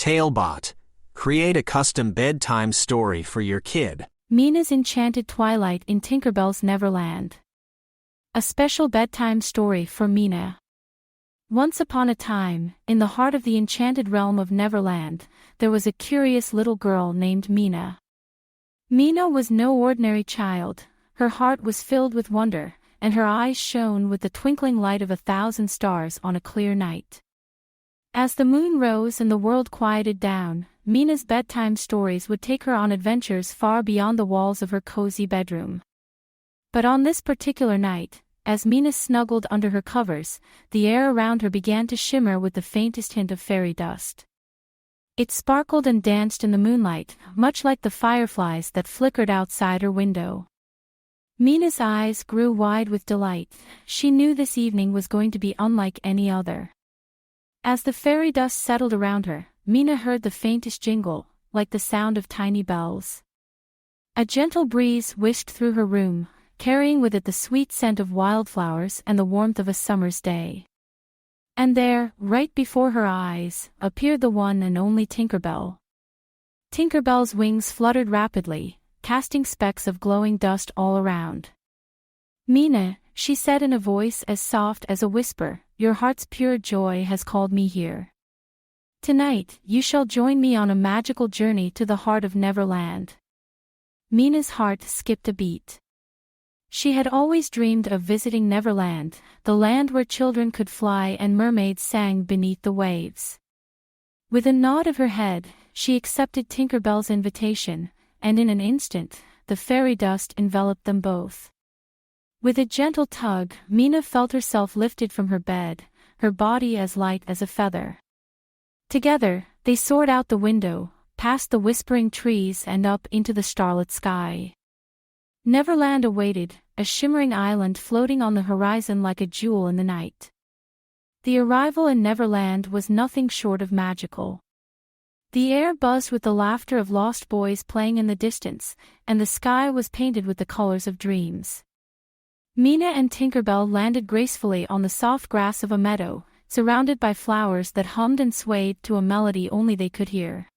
Talebot. Create a custom bedtime story for your kid. Mina's Enchanted Twilight in Tinkerbell's Neverland. A special bedtime story for Mina. Once upon a time, in the heart of the enchanted realm of Neverland, there was a curious little girl named Mina. Mina was no ordinary child. Her heart was filled with wonder, and her eyes shone with the twinkling light of 1,000 stars on a clear night. As the moon rose and the world quieted down, Mina's bedtime stories would take her on adventures far beyond the walls of her cozy bedroom. But on this particular night, as Mina snuggled under her covers, the air around her began to shimmer with the faintest hint of fairy dust. It sparkled and danced in the moonlight, much like the fireflies that flickered outside her window. Mina's eyes grew wide with delight. She knew this evening was going to be unlike any other. As the fairy dust settled around her, Mina heard the faintest jingle, like the sound of tiny bells. A gentle breeze whisked through her room, carrying with it the sweet scent of wildflowers and the warmth of a summer's day. And there, right before her eyes, appeared the one and only Tinkerbell. Tinkerbell's wings fluttered rapidly, casting specks of glowing dust all around. "Mina," she said in a voice as soft as a whisper, "your heart's pure joy has called me here. Tonight, you shall join me on a magical journey to the heart of Neverland." Mina's heart skipped a beat. She had always dreamed of visiting Neverland, the land where children could fly and mermaids sang beneath the waves. With a nod of her head, she accepted Tinkerbell's invitation, and in an instant, the fairy dust enveloped them both. With a gentle tug, Mina felt herself lifted from her bed, her body as light as a feather. Together, they soared out the window, past the whispering trees and up into the starlit sky. Neverland awaited, a shimmering island floating on the horizon like a jewel in the night. The arrival in Neverland was nothing short of magical. The air buzzed with the laughter of lost boys playing in the distance, and the sky was painted with the colors of dreams. Mina and Tinkerbell landed gracefully on the soft grass of a meadow, surrounded by flowers that hummed and swayed to a melody only they could hear.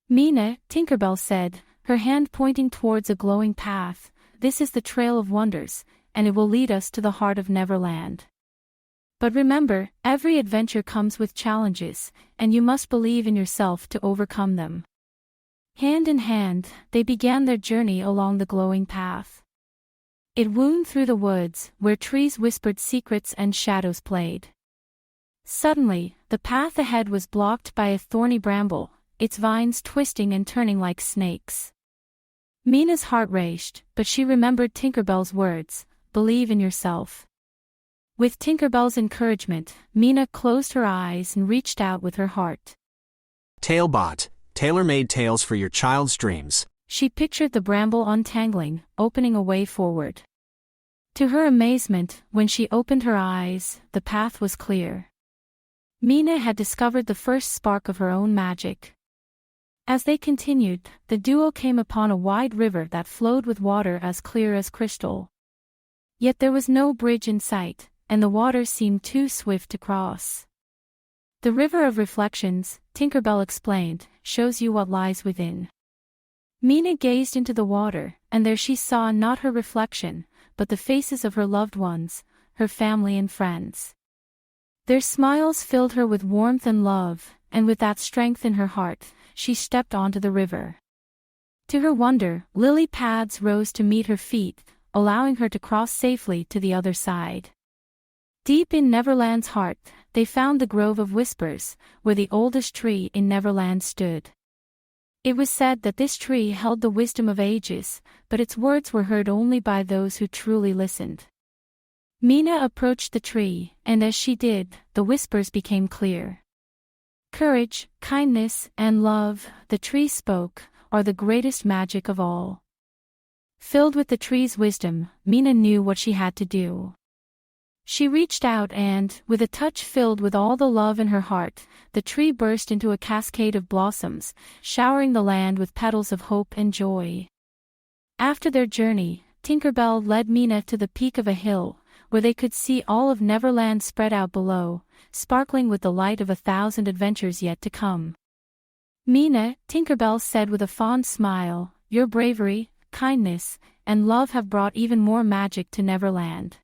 "Mina," Tinkerbell said, her hand pointing towards a glowing path, "this is the Trail of Wonders, and it will lead us to the heart of Neverland. But remember, every adventure comes with challenges, and you must believe in yourself to overcome them." Hand in hand, they began their journey along the glowing path. It wound through the woods, where trees whispered secrets and shadows played. Suddenly, the path ahead was blocked by a thorny bramble, its vines twisting and turning like snakes. Mina's heart raced, but she remembered Tinkerbell's words, "Believe in yourself." With Tinkerbell's encouragement, Mina closed her eyes and reached out with her heart. Talebot. Tailor-made tales for your child's dreams. She pictured the bramble untangling, opening a way forward. To her amazement, when she opened her eyes, the path was clear. Mina had discovered the first spark of her own magic. As they continued, the duo came upon a wide river that flowed with water as clear as crystal. Yet there was no bridge in sight, and the water seemed too swift to cross. "The River of Reflections," Tinkerbell explained, "shows you what lies within." Mina gazed into the water, and there she saw not her reflection, but the faces of her loved ones, her family and friends. Their smiles filled her with warmth and love, and with that strength in her heart, she stepped onto the river. To her wonder, lily paths rose to meet her feet, allowing her to cross safely to the other side. Deep in Neverland's heart, they found the Grove of Whispers, where the oldest tree in Neverland stood. It was said that this tree held the wisdom of ages, but its words were heard only by those who truly listened. Mina approached the tree, and as she did, the whispers became clear. "Courage, kindness, and love," the tree spoke, "are the greatest magic of all." Filled with the tree's wisdom, Mina knew what she had to do. She reached out and, with a touch filled with all the love in her heart, the tree burst into a cascade of blossoms, showering the land with petals of hope and joy. After their journey, Tinkerbell led Mina to the peak of a hill, where they could see all of Neverland spread out below, sparkling with the light of 1,000 adventures yet to come. Mina, Tinkerbell said with a fond smile, your bravery, kindness, and love have brought even more magic to Neverland.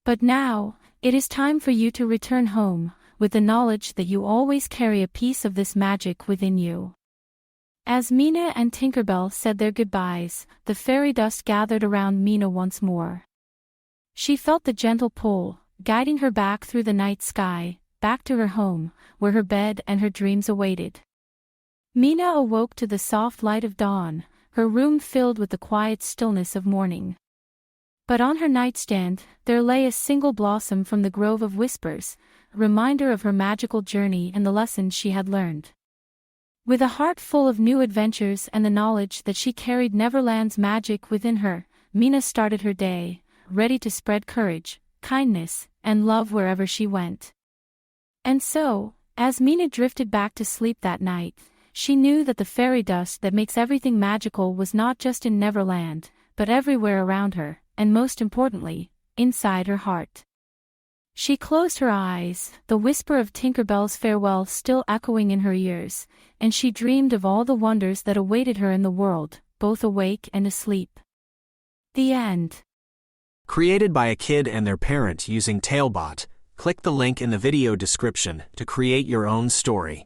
But now, it is time for you to return home, with the knowledge that you always carry a piece of this magic within you. As Mina and Tinkerbell said their goodbyes, the fairy dust gathered around Mina once more. She felt the gentle pull, guiding her back through the night sky, back to her home, where her bed and her dreams awaited. Mina awoke to the soft light of dawn, her room filled with the quiet stillness of morning. But on her nightstand, there lay a single blossom from the Grove of Whispers, a reminder of her magical journey and the lessons she had learned. With a heart full of new adventures and the knowledge that she carried Neverland's magic within her, Mina started her day, ready to spread courage, kindness, and love wherever she went. And so, as Mina drifted back to sleep that night, she knew that the fairy dust that makes everything magical was not just in Neverland, but everywhere around her, and most importantly, inside her heart. She closed her eyes, the whisper of Tinkerbell's farewell still echoing in her ears, and she dreamed of all the wonders that awaited her in the world, both awake and asleep. The end. Created by a kid and their parent using Talebot, click the link in the video description to create your own story.